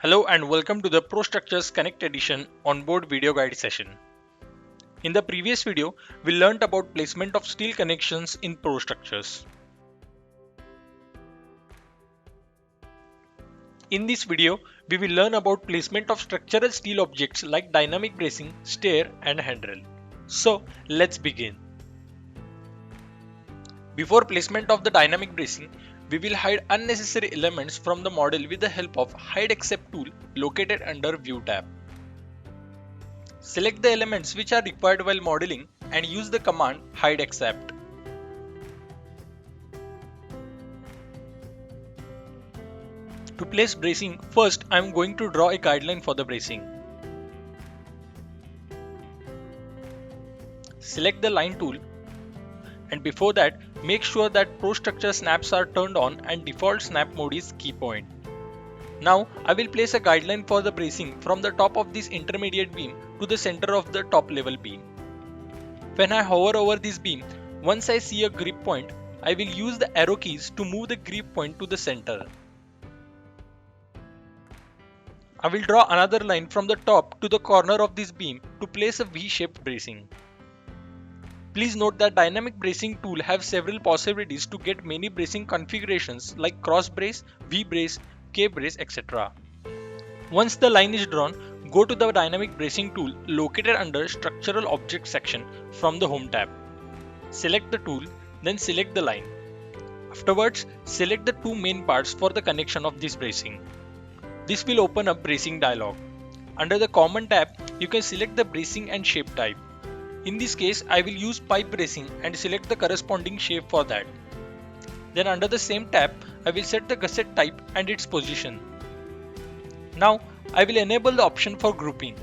Hello and welcome to the ProStructures Connect Edition onboard video guide session. In the previous video, we learnt about placement of steel connections in ProStructures. In this video, we will learn about placement of structural steel objects like dynamic bracing, stair and handrail. So let's begin. Before placement of the dynamic bracing, we will hide unnecessary elements from the model with the help of Hide Except tool located under View tab. Select the elements which are required while modeling and use the command Hide Except. To place bracing, first I am going to draw a guideline for the bracing. Select the line tool, and before that make sure that ProStructure snaps are turned on and default snap mode is key point. Now I will place a guideline for the bracing from the top of this intermediate beam to the center of the top level beam. When I hover over this beam, once I see a grip point, I will use the arrow keys to move the grip point to the center. I will draw another line from the top to the corner of this beam to place a V-shaped bracing. Please note that dynamic bracing tool have several possibilities to get many bracing configurations like cross brace, V brace, K brace, etc. Once the line is drawn, go to the dynamic bracing tool located under structural object section from the home tab. Select the tool, then select the line. Afterwards, select the two main parts for the connection of this bracing. This will open up bracing dialog. Under the common tab, you can select the bracing and shape type. In this case, I will use pipe bracing and select the corresponding shape for that. Then under the same tab, I will set the gusset type and its position. Now, I will enable the option for grouping.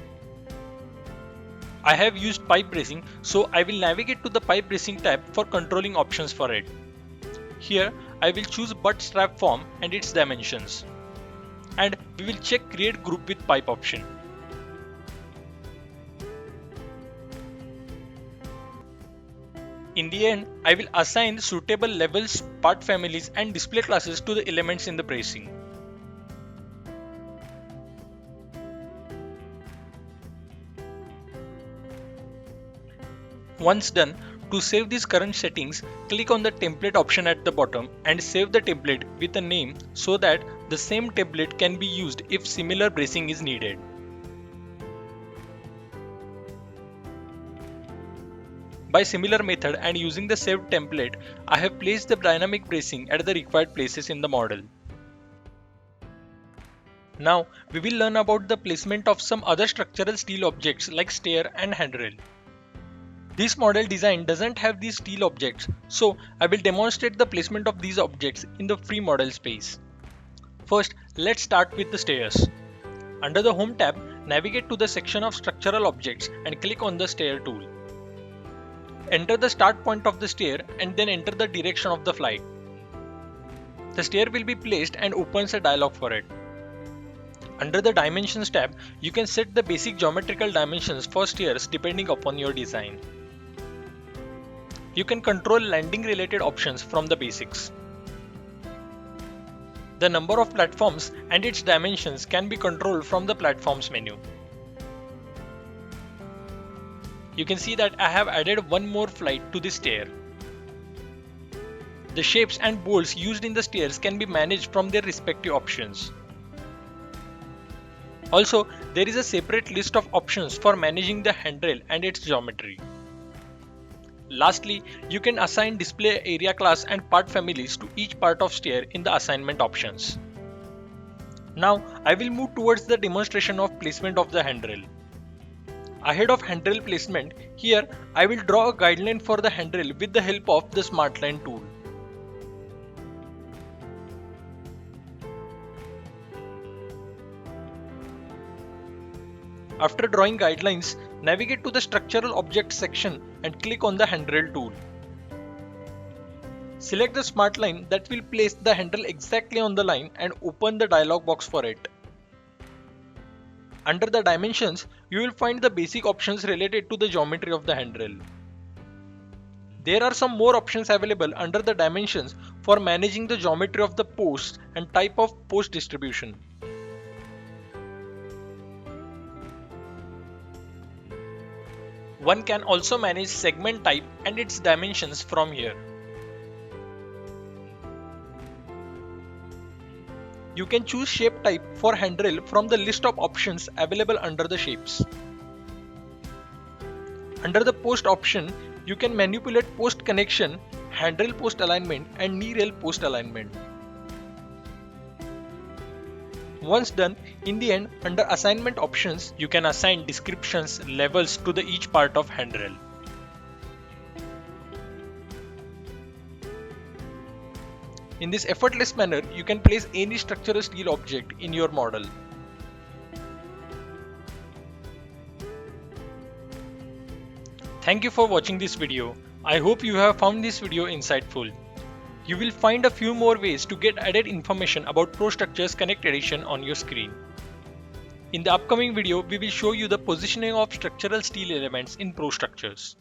I have used pipe bracing, so I will navigate to the pipe bracing tab for controlling options for it. Here, I will choose butt strap form and its dimensions. And we will check create group with pipe option. In the end, I will assign suitable levels, part families and display classes to the elements in the bracing. Once done, to save these current settings, click on the template option at the bottom and save the template with a name so that the same template can be used if similar bracing is needed. By similar method and using the saved template, I have placed the dynamic bracing at the required places in the model. Now we will learn about the placement of some other structural steel objects like stair and handrail. This model design doesn't have these steel objects, so I will demonstrate the placement of these objects in the free model space. First, let's start with the stairs. Under the Home tab, navigate to the section of structural objects and click on the stair tool. Enter the start point of the stair and then enter the direction of the flight. The stair will be placed and opens a dialog for it. Under the Dimensions tab, you can set the basic geometrical dimensions for stairs depending upon your design. You can control landing related options from the basics. The number of platforms and its dimensions can be controlled from the Platforms menu. You can see that I have added one more flight to the stair. The shapes and bolts used in the stairs can be managed from their respective options. Also, there is a separate list of options for managing the handrail and its geometry. Lastly, you can assign display area class and part families to each part of stair in the assignment options. Now, I will move towards the demonstration of placement of the handrail. Ahead of handrail placement, here I will draw a guideline for the handrail with the help of the Smart Line tool. After drawing guidelines, navigate to the Structural Objects section and click on the Handrail tool. Select the Smart Line that will place the handrail exactly on the line and open the dialog box for it. Under the Dimensions, you will find the basic options related to the geometry of the handrail. There are some more options available under the Dimensions for managing the geometry of the posts and type of post distribution. One can also manage segment type and its dimensions from here. You can choose shape type for handrail from the list of options available under the shapes. Under the post option, you can manipulate post connection, handrail post alignment and knee rail post alignment. Once done, in the end, under assignment options, you can assign descriptions, levels to each part of handrail. In this effortless manner, you can place any structural steel object in your model. Thank you for watching this video. I hope you have found this video insightful. You will find a few more ways to get added information about ProStructures Connect Edition on your screen. In the upcoming video, we will show you the positioning of structural steel elements in ProStructures.